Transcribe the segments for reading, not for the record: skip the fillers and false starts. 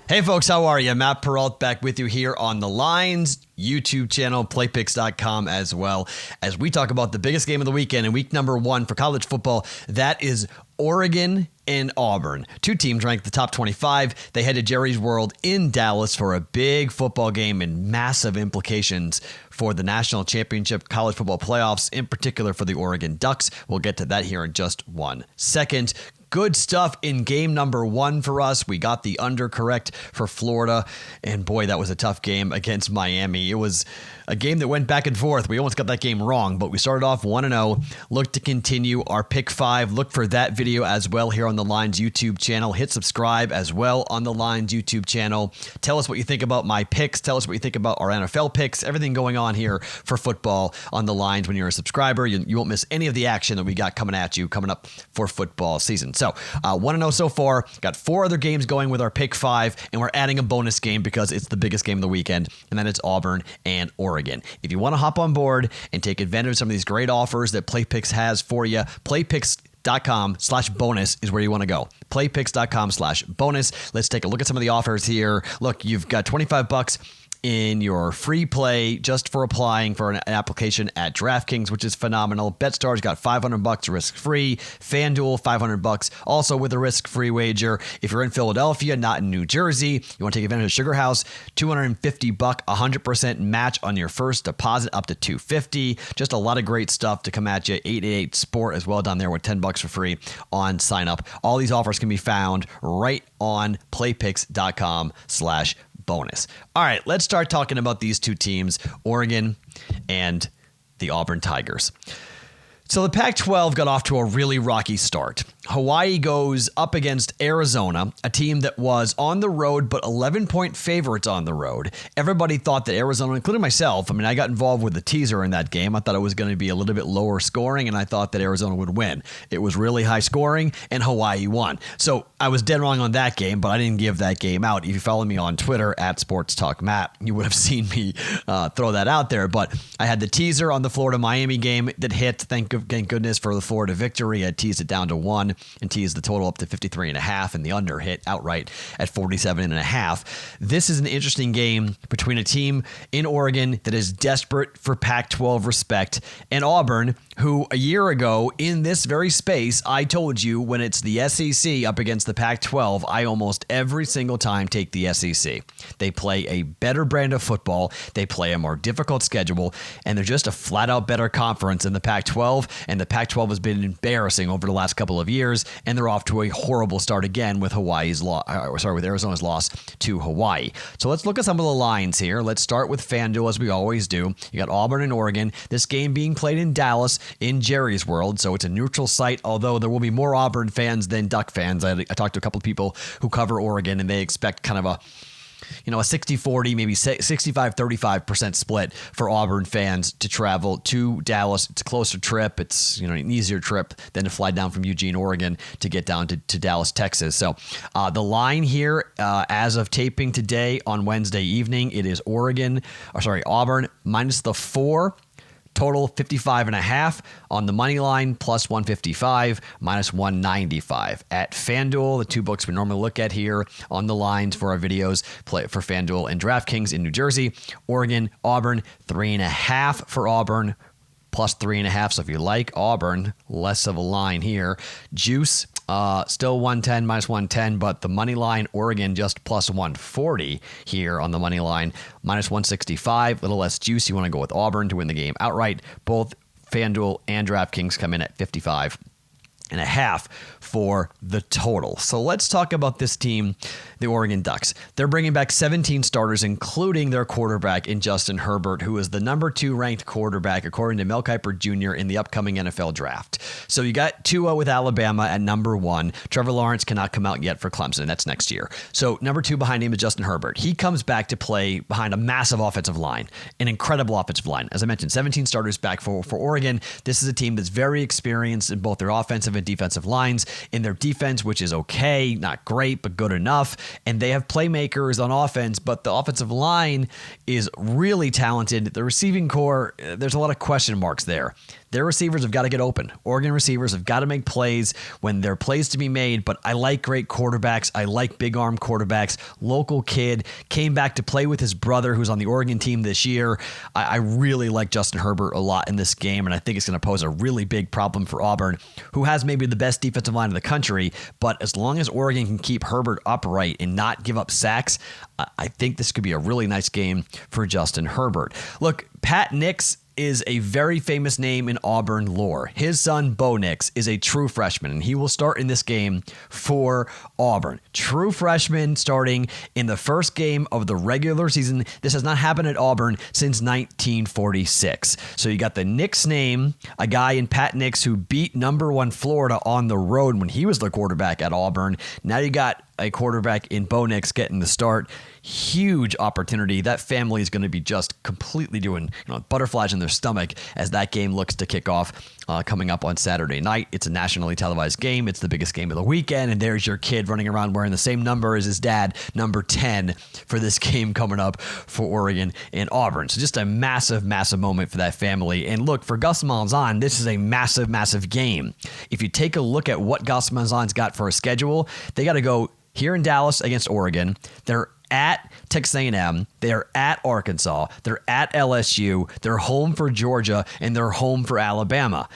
Hey folks, how are you? Matt Peralt back with you here on the Lines YouTube channel, playpicks.com, as well as we talk about the biggest game of the weekend in week number 1 for college football. That is Oregon and Auburn. Two teams ranked the top 25. They head to Jerry's World in Dallas for a big football game and massive implications for the national championship college football playoffs, in particular for the Oregon Ducks. We'll get to that here in just 1 second. Good stuff in game number 1 for us. We got the under correct for Florida, and boy, that was a tough game against Miami. It was a game that went back and forth. We almost got that game wrong, but we started off 1-0. Look to continue our pick 5. Look for that video as well here on the Lines YouTube channel. Hit subscribe as well on the Lines YouTube channel. Tell us what you think about my picks. Tell us what you think about our NFL picks. Everything going on here for football on the Lines. When you're a subscriber, you won't miss any of the action that we got coming at you coming up for football season. So 1-0 so far. Got 4 other games going with our pick 5, and we're adding a bonus game because it's the biggest game of the weekend, and then it's Auburn and Oregon. If you want to hop on board and take advantage of some of these great offers that PlayPicks has for you, playpicks.com/bonus is where you want to go. Playpicks.com/bonus. Let's take a look at some of the offers here. Look, you've got $25 in your free play just for applying for an application at DraftKings, which is phenomenal. BetStar's got $500 risk-free. FanDuel, $500 also with a risk-free wager. If you're in Philadelphia, not in New Jersey, you want to take advantage of Sugar House, $250, 100% match on your first deposit up to $250. Just a lot of great stuff to come at you. 888 Sport as well down there with $10 for free on sign up. All these offers can be found right on playpicks.com/bonus. All right, let's start talking about these two teams, Oregon and the Auburn Tigers. So the Pac-12 got off to a really rocky start. Hawaii goes up against Arizona, a team that was on the road, but 11-point favorites on the road. Everybody thought that Arizona, including myself, I got involved with the teaser in that game. I thought it was going to be a little bit lower scoring, and I thought that Arizona would win. It was really high scoring, and Hawaii won. So I was dead wrong on that game, but I didn't give that game out. If you follow me on Twitter, @SportsTalkMatt, you would have seen me throw that out there. But I had the teaser on the Florida-Miami game that hit. Thank goodness for the Florida victory. I teased it down to 1 and teased the total up to 53.5, and the under hit outright at 47.5. This is an interesting game between a team in Oregon that is desperate for Pac-12 respect and Auburn, who a year ago in this very space, I told you when it's the SEC up against the Pac-12, I almost every single time take the SEC. They play a better brand of football. They play a more difficult schedule, and they're just a flat-out better conference than the Pac-12, and the Pac-12 has been embarrassing over the last couple of years, and they're off to a horrible start again with with Arizona's loss to Hawaii. So let's look at some of the lines here. Let's start with FanDuel as we always do. You got Auburn and Oregon. This game being played in Dallas in Jerry's World, so it's a neutral site, although there will be more Auburn fans than Duck fans. I talked to a couple of people who cover Oregon, and they expect kind of a 60-40, maybe 65-35% split for Auburn fans to travel to Dallas. It's a closer trip. It's an easier trip than to fly down from Eugene, Oregon to get down to Dallas, Texas. So the line here as of taping today on Wednesday evening, it is Auburn minus the 4. Total 55.5 on the money line, plus 155, minus 195. At FanDuel, the two books we normally look at here on the lines for our videos, play for FanDuel and DraftKings in New Jersey. Oregon, Auburn, 3.5 for Auburn, plus 3.5. So if you like Auburn, less of a line here. Juice, still 110, minus 110, but the money line, Oregon, just plus 140 here on the money line, minus 165, a little less juice. You want to go with Auburn to win the game outright. Both FanDuel and DraftKings come in at 55.5 for the total. So let's talk about this team, the Oregon Ducks. They're bringing back 17 starters, including their quarterback in Justin Herbert, who is the number 2 ranked quarterback, according to Mel Kiper Jr. in the upcoming NFL draft. So you got Tua with Alabama at number 1. Trevor Lawrence cannot come out yet for Clemson. That's next year. So number 2 behind him is Justin Herbert. He comes back to play behind a massive offensive line, an incredible offensive line. As I mentioned, 17 starters back for Oregon. This is a team that's very experienced in both their offensive and defensive lines. In their defense, which is okay, not great, but good enough. And they have playmakers on offense, but the offensive line is really talented. The receiving core, there's a lot of question marks there. their receivers have got to get open. Oregon receivers have got to make plays when there are plays to be made, but I like great quarterbacks. I like big arm quarterbacks. Local kid, came back to play with his brother who's on the Oregon team this year. I really like Justin Herbert a lot in this game, and I think it's going to pose a really big problem for Auburn, who has maybe the best defensive line in the country, but as long as Oregon can keep Herbert upright and not give up sacks, I think this could be a really nice game for Justin Herbert. Look, Pat Nix is a very famous name in Auburn lore. His son, Bo Nix, is a true freshman, and he will start in this game for Auburn. True freshman starting in the first game of the regular season. This has not happened at Auburn since 1946. So you got the Nix name, a guy in Pat Nix who beat number 1 Florida on the road when he was the quarterback at Auburn. Now you got a quarterback in Bo Nix getting the start. Huge opportunity. That family is going to be just completely doing butterflies in their stomach as that game looks to kick off coming up on Saturday night. It's a nationally televised game. It's the biggest game of the weekend, and there's your kid running around wearing the same number as his dad, number 10, for this game coming up for Oregon and Auburn. So just a massive, massive moment for that family. And look, for Gus Malzahn, this is a massive, massive game. If you take a look at what Gus Malzahn's got for a schedule, they got to go here in Dallas against Oregon. They're at Texas A&M, they're at Arkansas, they're at LSU, they're home for Georgia, and they're home for Alabama.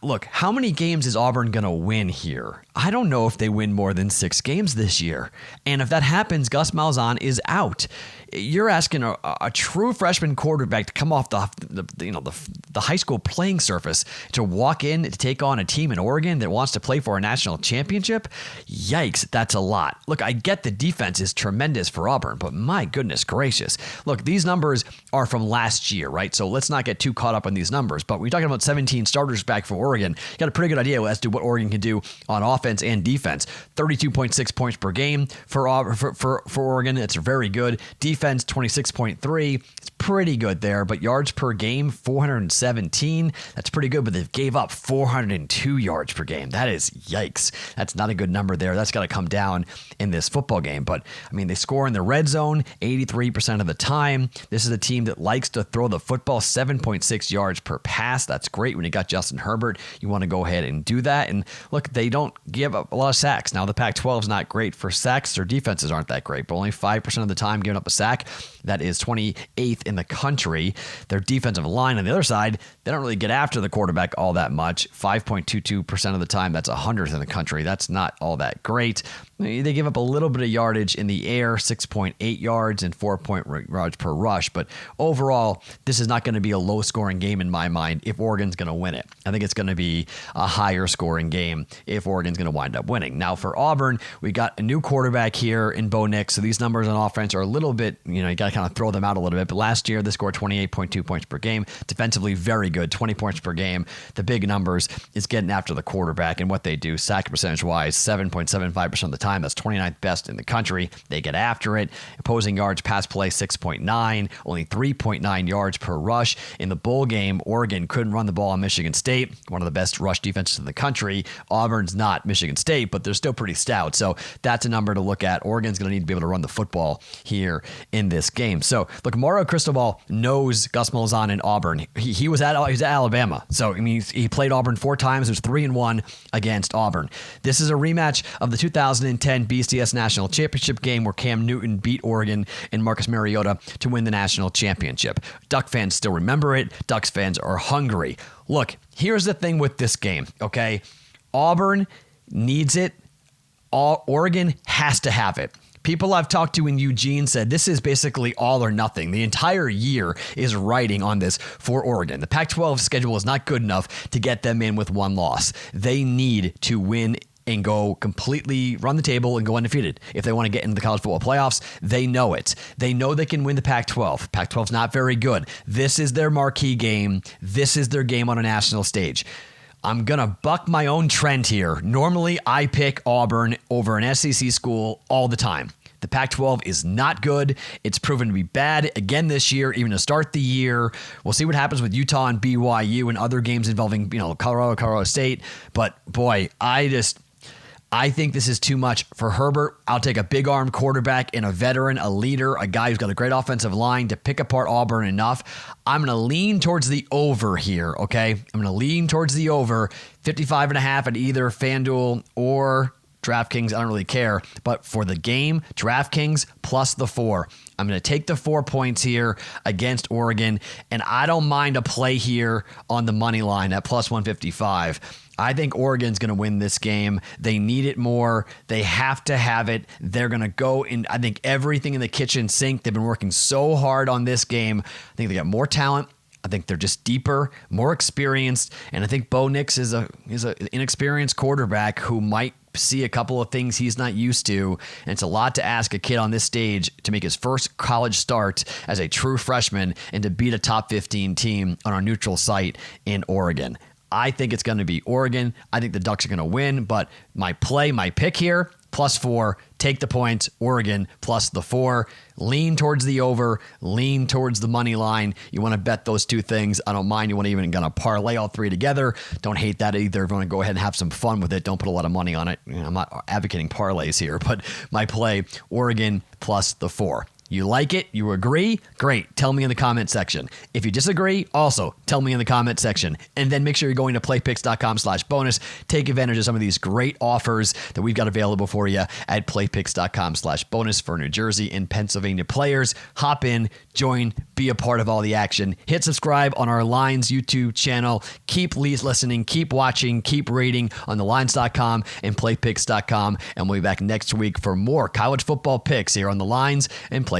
Look, how many games is Auburn going to win here? I don't know if they win more than 6 games this year. And if that happens, Gus Malzahn is out. You're asking a true freshman quarterback to come off the high school playing surface to walk in to take on a team in Oregon that wants to play for a national championship? Yikes, that's a lot. Look, I get the defense is tremendous for Auburn, but my goodness gracious. Look, these numbers are from last year, right? So let's not get too caught up on these numbers. But we're talking about 17 starters back for Oregon. You got a pretty good idea as to what Oregon can do on offense and defense. 32.6 points per game for Oregon. It's very good. Defense, 26.3. It's pretty good there, but yards per game, 417. That's pretty good, but they gave up 402 yards per game. That is yikes. That's not a good number there. That's got to come down in this football game. But, I mean, they score in the red zone 83% of the time. This is a team that likes to throw the football, 7.6 yards per pass. That's great when you got Justin Herbert. You want to go ahead and do that. And look, they don't give up a lot of sacks. Now, the Pac-12 is not great for sacks. Their defenses aren't that great, but only 5% of the time giving up a sack. That is 28th in the country. Their defensive line on the other side, they don't really get after the quarterback all that much. 5.22% of the time, that's 100th in the country. That's not all that great. They give up a little bit of yardage in the air, 6.8 yards and 4 yards per rush. But overall, this is not going to be a low-scoring game in my mind if Oregon's going to win it. I think it's going to be a higher-scoring game if Oregon's going to wind up winning. Now, for Auburn, we got a new quarterback here in Bo Nix, so these numbers on offense are a little bit, you got to kind of throw them out a little bit. But last year, they scored 28.2 points per game. Defensively, very good, 20 points per game. The big numbers is getting after the quarterback and what they do. Sack percentage-wise, 7.75% of the time. That's 29th best in the country. They get after it. Opposing yards, pass play, 6.9. Only 3.9 yards per rush. In the bowl game, Oregon couldn't run the ball on Michigan State, one of the best rush defenses in the country. Auburn's not Michigan State, but they're still pretty stout. So that's a number to look at. Oregon's going to need to be able to run the football here in this game. So look, Mario Cristobal knows Gus Malzahn in Auburn. He was at Alabama. So I mean, he played Auburn 4 times. There's 3-1 against Auburn. This is a rematch of the 2010 BCS National Championship game where Cam Newton beat Oregon and Marcus Mariota to win the national championship. Duck fans still remember it. Ducks fans are hungry. Look, here's the thing with this game, okay? Auburn needs it. Oregon has to have it. People I've talked to in Eugene said this is basically all or nothing. The entire year is riding on this for Oregon. The Pac-12 schedule is not good enough to get them in with 1 loss. They need to win and go completely run the table and go undefeated. If they want to get into the college football playoffs, they know it. They know they can win the Pac-12. Pac-12's not very good. This is their marquee game. This is their game on a national stage. I'm going to buck my own trend here. Normally, I pick Auburn over an SEC school all the time. The Pac-12 is not good. It's proven to be bad again this year, even to start the year. We'll see what happens with Utah and BYU and other games involving, Colorado State. But boy, I I think this is too much for Herbert. I'll take a big arm quarterback and a veteran, a leader, a guy who's got a great offensive line to pick apart Auburn enough. I'm going to lean towards the over here, okay? I'm going to lean towards the over, 55.5 at either FanDuel or DraftKings. I don't really care. But for the game, DraftKings plus the 4. I'm going to take the 4 points here against Oregon, and I don't mind a play here on the money line at plus 155. I think Oregon's going to win this game. They need it more. They have to have it. They're going to go in, I think, everything in the kitchen sink. They've been working so hard on this game. I think they got more talent. I think they're just deeper, more experienced, and I think Bo Nix is an inexperienced quarterback who might see a couple of things he's not used to, and it's a lot to ask a kid on this stage to make his first college start as a true freshman and to beat a top 15 team on our neutral site in Oregon. I think it's going to be Oregon. I think the Ducks are going to win, but my pick here, plus 4, take the points, Oregon plus the 4. Lean towards the over, lean towards the money line. You want to bet those two things. I don't mind. You want to even going to parlay all three together. Don't hate that either. If you want to go ahead and have some fun with it, don't put a lot of money on it. I'm not advocating parlays here, but my play, Oregon plus the 4. You like it? You agree? Great. Tell me in the comment section. If you disagree, also tell me in the comment section. And then make sure you're going to playpicks.com/bonus. Take advantage of some of these great offers that we've got available for you at playpicks.com/bonus for New Jersey and Pennsylvania players. Hop in, join, be a part of all the action. Hit subscribe on our Lines YouTube channel. Keep listening, keep watching, keep rating on thelines.com and playpicks.com. And we'll be back next week for more college football picks here on the Lines and playpicks.com.